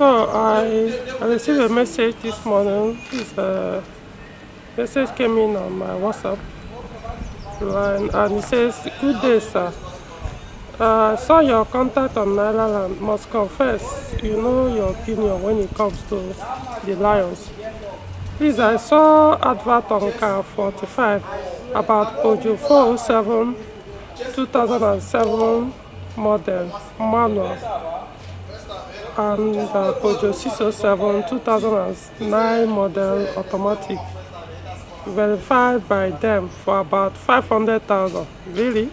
So I received a message this morning. This message came in on my WhatsApp line, and it says, "Good day, sir. I saw your contact on Nairaland. Must confess, you know your opinion when it comes to the lions. Please, I saw advert on car 45 about Peugeot 407 2007 model manual and Peugeot 607 2009 model automatic, verified by them for about 500,000. Really?"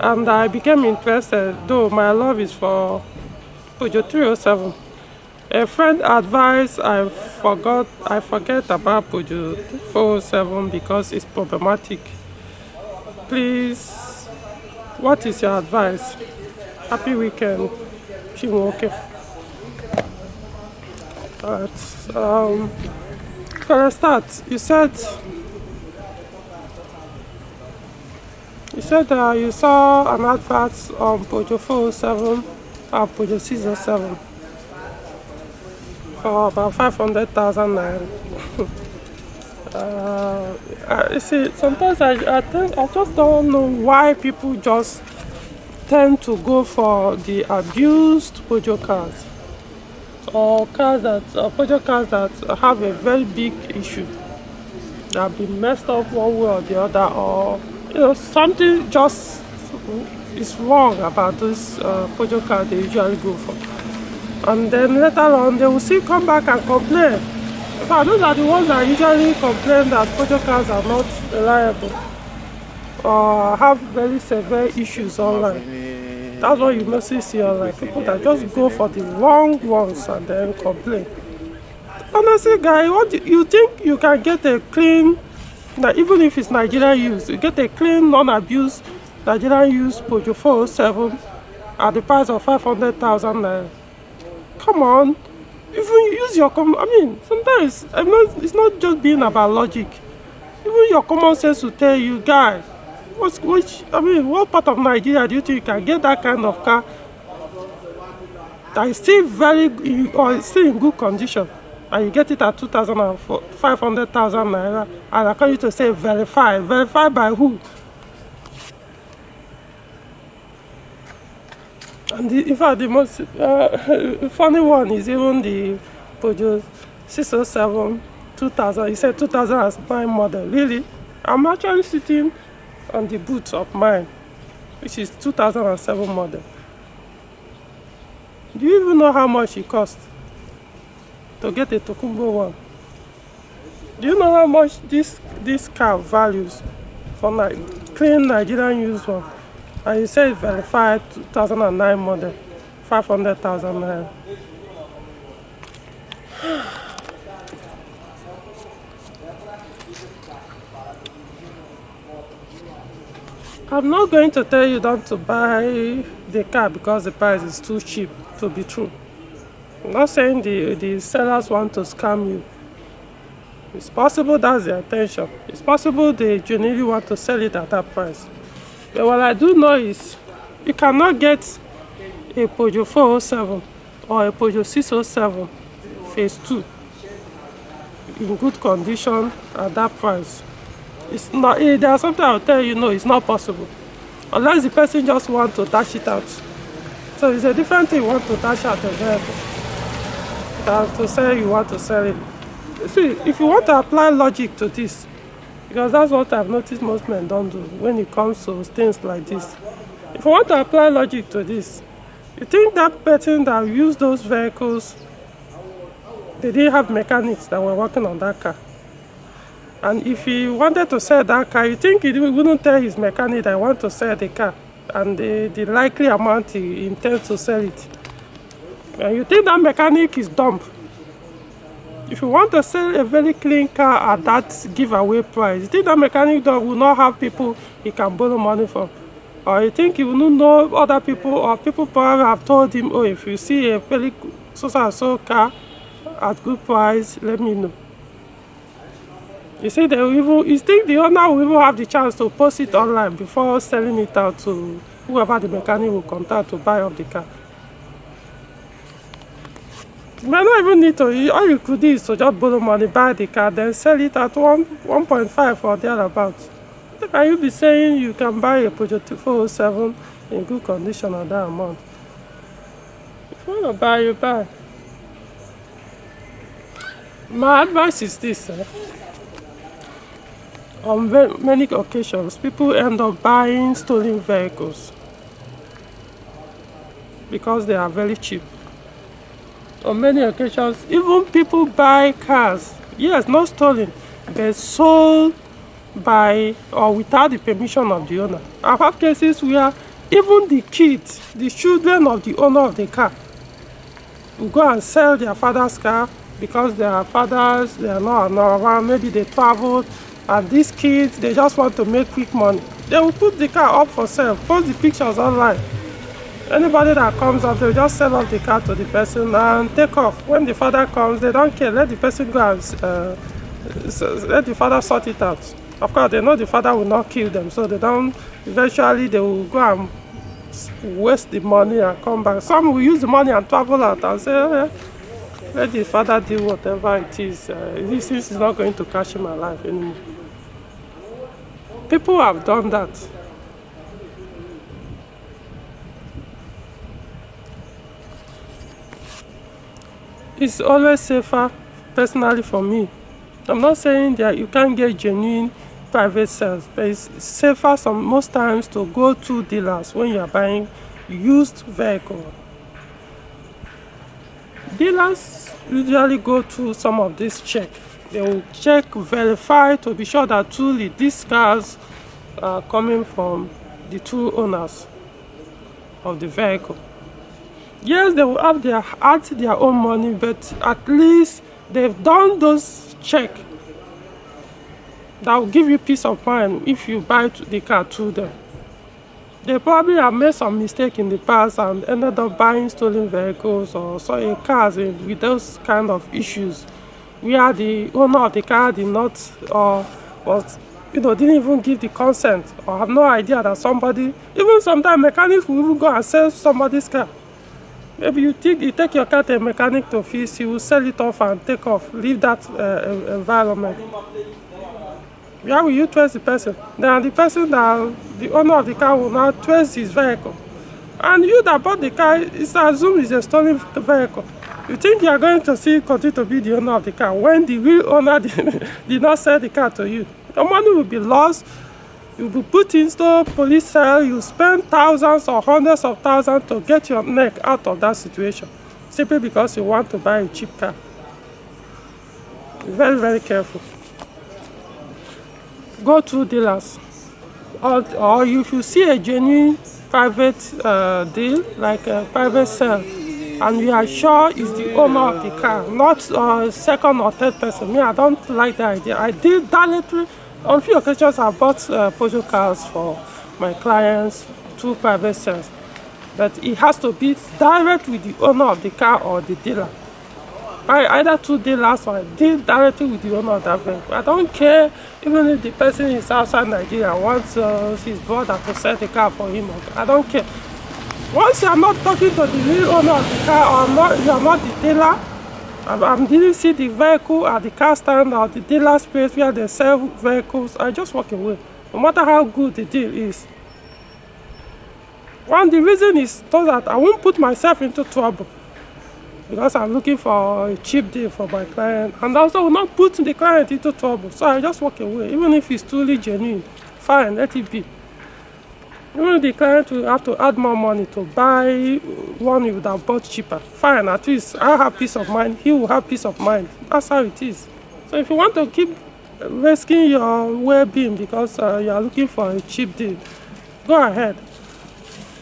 And I became interested, though my love is for Peugeot 307. A friend advised I forget about Peugeot 407 because it's problematic. Please, what is your advice? Happy weekend, Chinweoke. Alright. For a start, you said you saw an advert on Peugeot 407 and Peugeot 607 for about 500,000 naira. You see, sometimes I just don't know why people just tend to go for the abused Peugeot cars, or Peugeot cars that have a very big issue, that have been messed up one way or the other, or something just is wrong about this Peugeot car they usually go for. And then later on, they will still come back and complain. In fact, those are the ones that usually complain that Peugeot cars are not reliable or have very severe issues online. That's what you mostly see online. People that just go for the wrong ones and then complain. Honestly, guy, you think you can get a clean, even if it's Nigerian used, you get a clean, non-abused Nigerian used Peugeot 407 at the price of 500,000 naira? Come on, even use your sometimes it's not just being about logic. Even your common sense will tell you, guy, what part of Nigeria do you think you can get that kind of car that is still still in good condition, and you get it at 500,000 naira, and I call you to say verified by who? And in fact, the most funny one is even the Peugeot 607 2000. You said 2009 model. Really? I'm actually sitting on the boot of mine, which is 2007 model. Do you even know how much it cost to get a Tokumbo one? Do you know how much this car values for clean Nigerian used one? And you say it's verified 2009 model, 500,000 naira. I'm not going to tell you not to buy the car because the price is too cheap to be true. I'm not saying the sellers want to scam you. It's possible that's their intention. It's possible they genuinely want to sell it at that price. But what I do know is you cannot get a Peugeot 407 or a Peugeot 607 phase 2 in good condition at that price. It's not. There's something I'll tell you, no, it's not possible. Unless the person just wants to dash it out. So it's a different thing, you want to dash out a vehicle than to say you want to sell it. See, if you want to apply logic to this, because that's what I've noticed most men don't do when it comes to things like this. If you want to apply logic to this, you think that person that used those vehicles, they didn't have mechanics that were working on that car. And if he wanted to sell that car, you think he wouldn't tell his mechanic that he wants to sell the car and the likely amount he intends to sell it. And you think that mechanic is dumb. If you want to sell a very clean car at that giveaway price, you think that mechanic will not have people he can borrow money from? Or you think he will not know other people, or people probably have told him, oh, if you see a very so car at good price, let me know. You see, you think the owner will even have the chance to post it online before selling it out to whoever the mechanic will contact to buy off the car. You might not even need to. All you could do is to just borrow money, buy the car, then sell it at 1.5 or thereabouts. Can you be saying you can buy a Peugeot 407 in good condition at that amount? If you want to buy, you buy. My advice is this. On many occasions, people end up buying stolen vehicles because they are very cheap. On many occasions, even people buy cars, yes, not stolen, but sold by or without the permission of the owner. I've had cases where even the kids, the children of the owner of the car, will go and sell their father's car because their fathers, they are not around, maybe they traveled, and these kids, they just want to make quick money. They will put the car up for sale, post the pictures online. Anybody that comes up, they'll just sell off the car to the person and take off. When the father comes, they don't care. Let the person go and let the father sort it out. Of course, they know the father will not kill them, so they don't. Eventually, they will go and waste the money and come back. Some will use the money and travel out and say, oh, yeah, let the father do whatever it is. Since he's not going to catch him alive anymore. People have done that. It's always safer, personally for me. I'm not saying that you can't get genuine private sales, but it's safer most times to go to dealers when you're buying used vehicle. Dealers usually go through some of this check. They will check, verify to be sure that truly these cars are coming from the true owners of the vehicle. Yes, they will have add their own money, but at least they've done those checks that will give you peace of mind if you buy the car through them. They probably have made some mistake in the past and ended up buying stolen vehicles or cars with those kind of issues, where the owner of the car did not didn't even give the consent or have no idea that somebody, even sometimes mechanics will even go and sell somebody's car. Maybe you take your car to a mechanic to fix, he will sell it off and take off, leave that environment. Where will you trace the person? Then the person the owner of the car will now trace his vehicle. And you that bought the car, it's assumed it's a stolen vehicle. You think you are going to continue to be the owner of the car when the real owner did not sell the car to you. Your money will be lost. You'll be put into police cell. You spend thousands or hundreds of thousands to get your neck out of that situation, simply because you want to buy a cheap car. Be very, very careful. Go to dealers, or if you see a genuine private deal, like a private sale, and you are sure it's the owner of the car, not second or third person. Me, I don't like that idea. I did directly. On a few occasions, I bought Peugeot cars for my clients through private sales, but it has to be direct with the owner of the car or the dealer. Either two dealers or deal directly with the owner of that vehicle. I don't care even if the person is outside Nigeria wants his brother to sell the car for him. I don't care. Once you are not talking to the real owner of the car, or you are not the dealer, I didn't see the vehicle at the car stand or the dealer space where they sell vehicles, I just walk away, no matter how good the deal is. The reason is so that I won't put myself into trouble, because I'm looking for a cheap deal for my client, and also will not put the client into trouble. So I just walk away, even if it's truly genuine. Fine, let it be. Even if the client will have to add more money to buy one you would have bought cheaper, fine, at least I have peace of mind, he will have peace of mind. That's how it is. So if you want to keep risking your well-being because you are looking for a cheap deal, go ahead.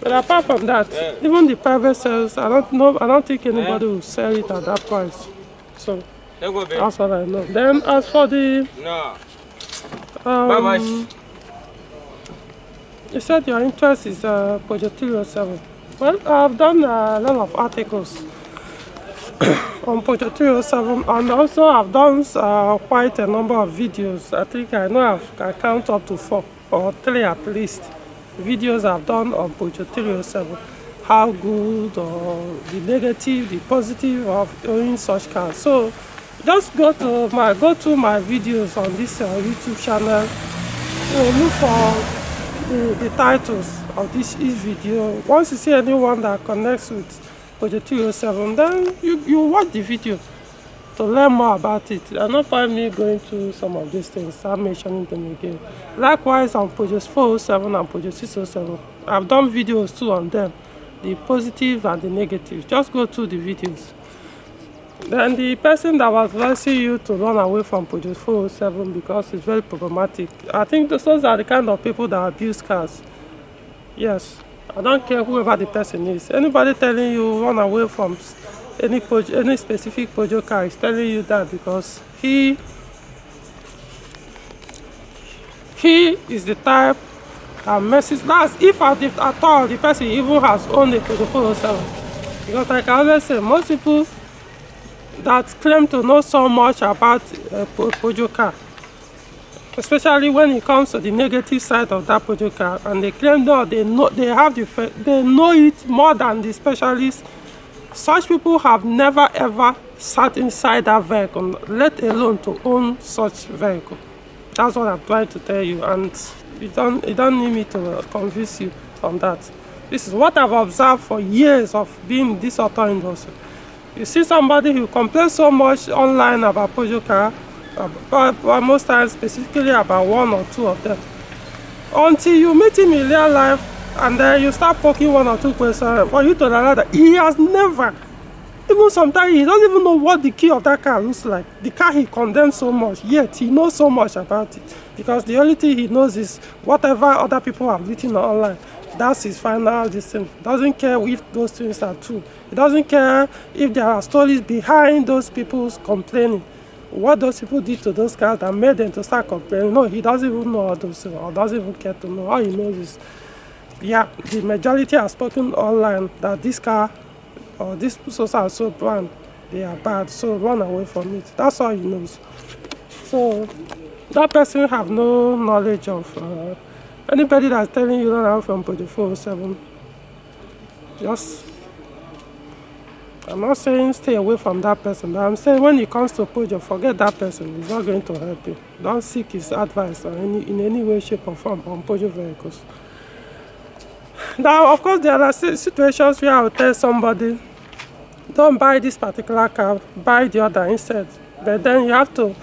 But apart from that, even the private sales, I don't think anybody will sell it at that price. So that's what I know. Then as for the you said your interest is Peugeot 307. Well, I've done a lot of articles on Peugeot 307, and also I've done quite a number of videos. I think I count up to 4 or 3 at least videos I've done on Peugeot 307. how good or the negative, the positive of owning such cars. So just go to my videos on this YouTube channel. Look for the titles of each video. Once you see anyone that connects with Peugeot 207, then you watch the video to learn more about it. And not find me going through some of these things, I'm mentioning them again. Likewise on Peugeot 407 and Peugeot 607, I've done videos too on them, the positive and the negative. Just go through the videos. Then the person that was advising you to run away from Peugeot 407 because it's very problematic, I think those are the kind of people that abuse cars. Yes, I don't care whoever the person is. Anybody telling you run away from any specific Peugeot car is telling you that because he is the type that messes. That's if at all the person even has owned a Peugeot 407. Because like I always say, most people that claim to know so much about a Peugeot car, especially when it comes to the negative side of that Peugeot car, and they claim that they know it more than the specialists. Such people have never ever sat inside that vehicle, let alone to own such vehicle. That's what I'm trying to tell you, and you don't need me to convince you on that. This is what I've observed for years of being in this auto industry. You see somebody who complains so much online about Peugeot car, but most times specifically about one or two of them, until you meet him in real life. And then you start poking one or two questions for you to realize that he has never, even sometimes he doesn't even know what the key of that car looks like. The car he condemns so much, yet he knows so much about it. Because the only thing he knows is whatever other people have written online. That's his final decision. Doesn't care if those things are true. He doesn't care if there are stories behind those people's complaining. What those people did to those cars that made them to start complaining. No, he doesn't even know all those things, or doesn't even care to know. All he knows is, yeah, the majority have spoken online that this car or this so brand, they are bad, so run away from it. That's all he knows. So that person have no knowledge of anybody that's telling you run away from Peugeot 407. Just, I'm not saying stay away from that person, but I'm saying when it comes to Peugeot, forget that person. He's not going to help you. Don't seek his advice or in any way, shape or form on Peugeot vehicles. Now, of course, there are situations where I will tell somebody, don't buy this particular car, buy the other instead. But then you have to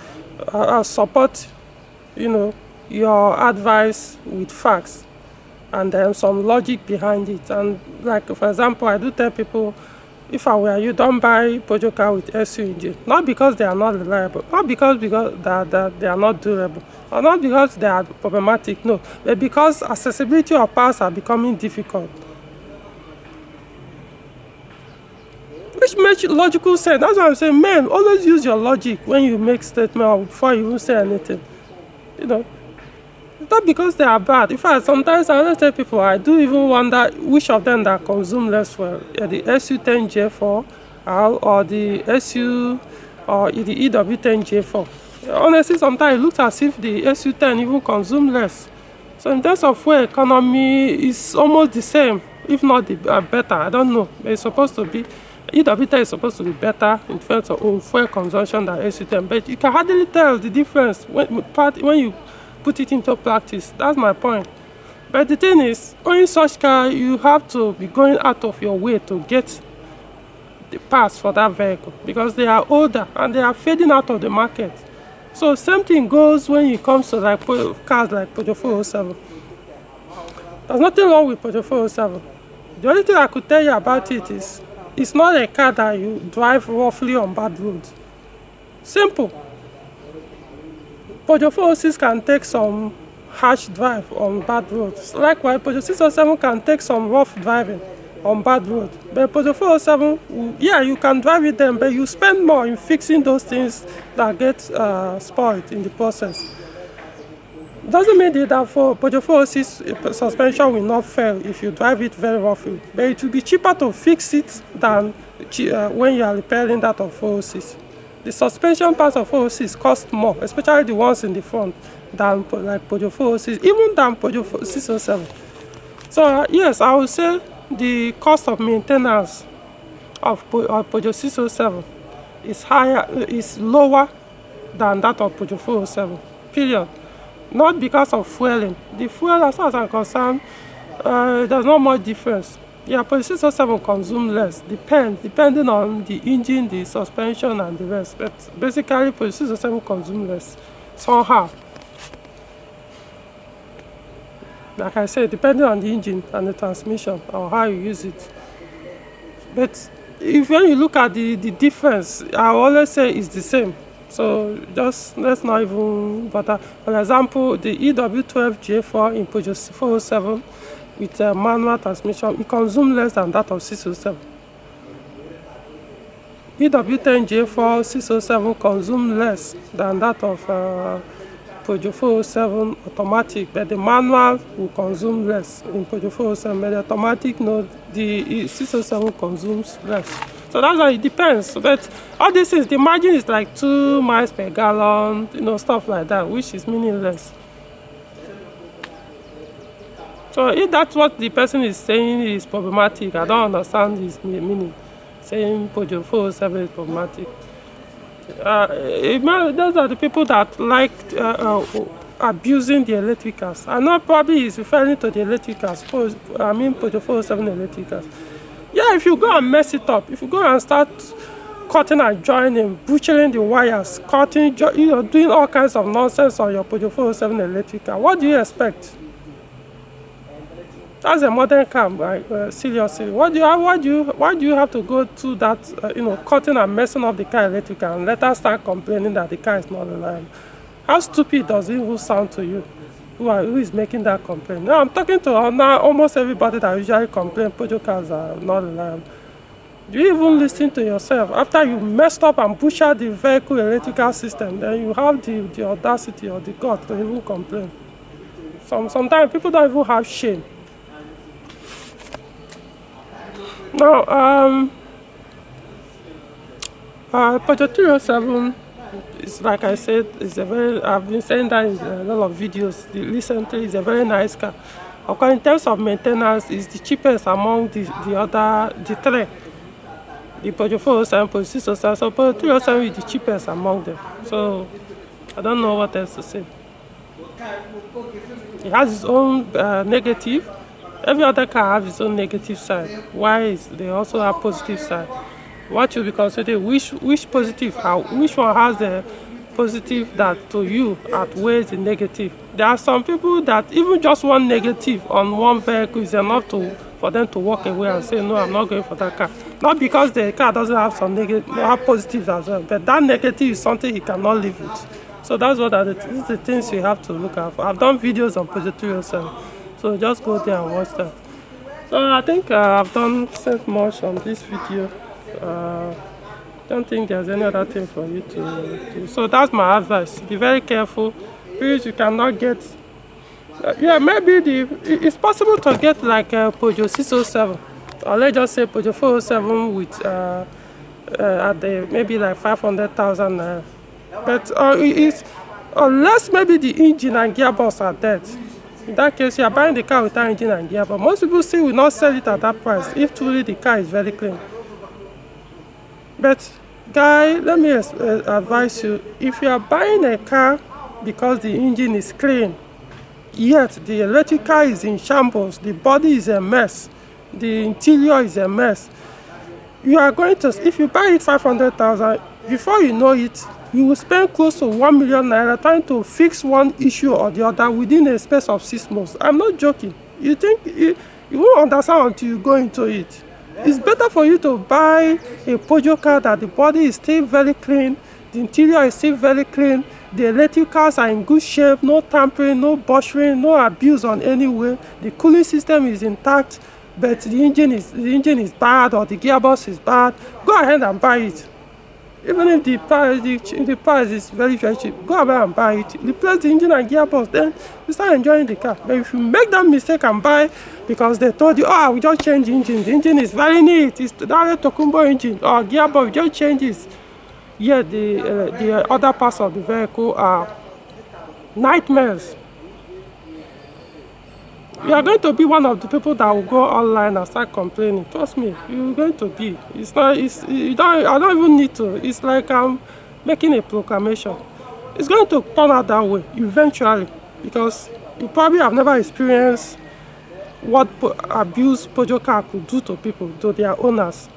support, your advice with facts and then some logic behind it. And like, for example, I do tell people, if I were you, don't buy Peugeot car with SU engine. Not because they are not reliable, not because they are not durable, or not because they are problematic, no, but because accessibility of parts are becoming difficult. Which makes logical sense. That's why I'm saying, man, always use your logic when you make statement or before you even say anything. It's not because they are bad. In fact, sometimes I always tell people, I do even wonder which of them that consume less fuel, the SU10J4 or the SU or the EW10J4. Honestly, sometimes it looks as if the SU10 even consume less. So in terms of fuel economy, it's almost the same, if not better. I don't know. It's supposed to be, EW10 is supposed to be better in terms of fuel consumption than SU10, but you can hardly tell the difference when you put it into practice. That's my point. But the thing is, owning such car, you have to be going out of your way to get the parts for that vehicle because they are older and they are fading out of the market. So same thing goes when it comes to like cars like Peugeot 407. There's nothing wrong with Peugeot 407. The only thing I could tell you about it is it's not a car that you drive roughly on bad roads. Simple. Peugeot 406 can take some harsh drive on bad roads. Likewise, Peugeot 607 can take some rough driving on bad road. But Peugeot 407, yeah, you can drive it then, but you spend more in fixing those things that get spoiled in the process. Doesn't mean that for Peugeot 406 suspension will not fail if you drive it very roughly, but it will be cheaper to fix it than when you are repairing that of 406. The suspension parts of 406 cost more, especially the ones in the front, than like Peugeot 406, even than Peugeot 607. So yes, I would say the cost of maintenance of Peugeot 607 is lower than that of Peugeot 407. Period. Not because of fueling. The fuel, as far as I'm concerned, there's not much difference. Yeah, Peugeot 607 consume less. Depending on the engine, the suspension, and the rest. But basically, Peugeot 607 consume less somehow. Like I said, depending on the engine and the transmission or how you use it. But when you look at the difference, I always say it's the same. So just let's not even bother. For example, the EW12J4 in Peugeot 407 with a manual transmission, it consumes less than that of 607. EW10J4 607 consumes less than that of Peugeot 407 automatic, but the manual will consume less in Peugeot 407, but the automatic, no, the 607 consumes less. So that's why it depends. But all this is, the margin is like 2 miles per gallon, stuff like that, which is meaningless. So if that's what the person is saying is problematic, I don't understand his meaning. Saying Peugeot 407 is problematic. Those are the people that like abusing the electric cars. I know probably he's referring to the electric cars. I mean Peugeot 407 electric cars. Yeah, if you go and mess it up, if you go and start cutting and joining, butchering the wires, doing all kinds of nonsense on your Peugeot 407 electric car, what do you expect? That's a modern car, right? Seriously. Why do you have to go to that, cutting and messing up the car electric car and later start complaining that the car is not reliable? How stupid does it even sound to you? Who is making that complaint? Now I'm talking to now almost everybody that usually complain Peugeot cars are not reliable. Do you even listen to yourself? After you messed up and butchered the vehicle electrical system, then you have the audacity or the guts to even complain. Sometimes people don't even have shame. Now, Peugeot 307 is, like I said, I've been saying that in a lot of videos recently. It's a very nice car. Of course, in terms of maintenance, it's the cheapest among the three. The Peugeot 407, Peugeot 607, so Peugeot 307 is the cheapest among them. So, I don't know what else to say. It has its own negative. Every other car has its own negative side. Why they also have positive side? What should be considered? Which positive? Which one has the positive that to you outweighs the negative? There are some people that even just one negative on one vehicle is enough for them to walk away and say, no, I'm not going for that car. Not because the car doesn't have some negative, have positives as well, but that negative is something you cannot live with. So that's what these are the things you have to look out for. I've done videos on Peugeot 307. So just go there and watch that. So I think I've done said much on this video. Don't think there's any other thing for you to do. So that's my advice. Be very careful. Please, you cannot get. Maybe it's possible to get like a Peugeot 607, or let's just say Peugeot 407 with at the maybe like 500,000. But it's unless maybe the engine and gearbox are dead. In that case, you are buying the car without engine and gear, but most people still will not sell it at that price if truly the car is very clean. But, guy, let me advise you, if you are buying a car because the engine is clean, yet the electric car is in shambles, the body is a mess, the interior is a mess, you are going to, if you buy it 500,000, before you know it, you will spend close to 1 million naira trying to fix one issue or the other within a space of 6 months. I'm not joking. You think you won't understand until you go into it. It's better for you to buy a Peugeot car that the body is still very clean, the interior is still very clean, the electric cars are in good shape, no tampering, no butchering, no abuse on any way, the cooling system is intact, but the engine is bad or the gearbox is bad. Go ahead and buy it. Even if the price is very, very cheap, go ahead and buy it. Replace the engine and gearbox, then you start enjoying the car. But if you make that mistake and buy because they told you, we just changed the engine is very neat, it's the Tokumbo engine, or gearbox, we just change it. Yeah, the other parts of the vehicle are nightmares. You are going to be one of the people that will go online and start complaining. Trust me, you're going to be. It's not. It's you don't. I don't even need to. It's like I'm making a proclamation. It's going to turn out that way eventually, because you probably have never experienced what abuse Peugeot car could do to people, to their owners.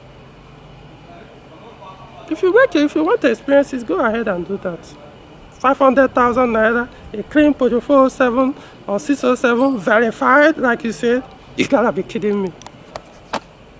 If you want to experience it, go ahead and do that. 500,000 naira, a clean Peugeot 407 or 607 verified, like you said. You gotta be kidding me.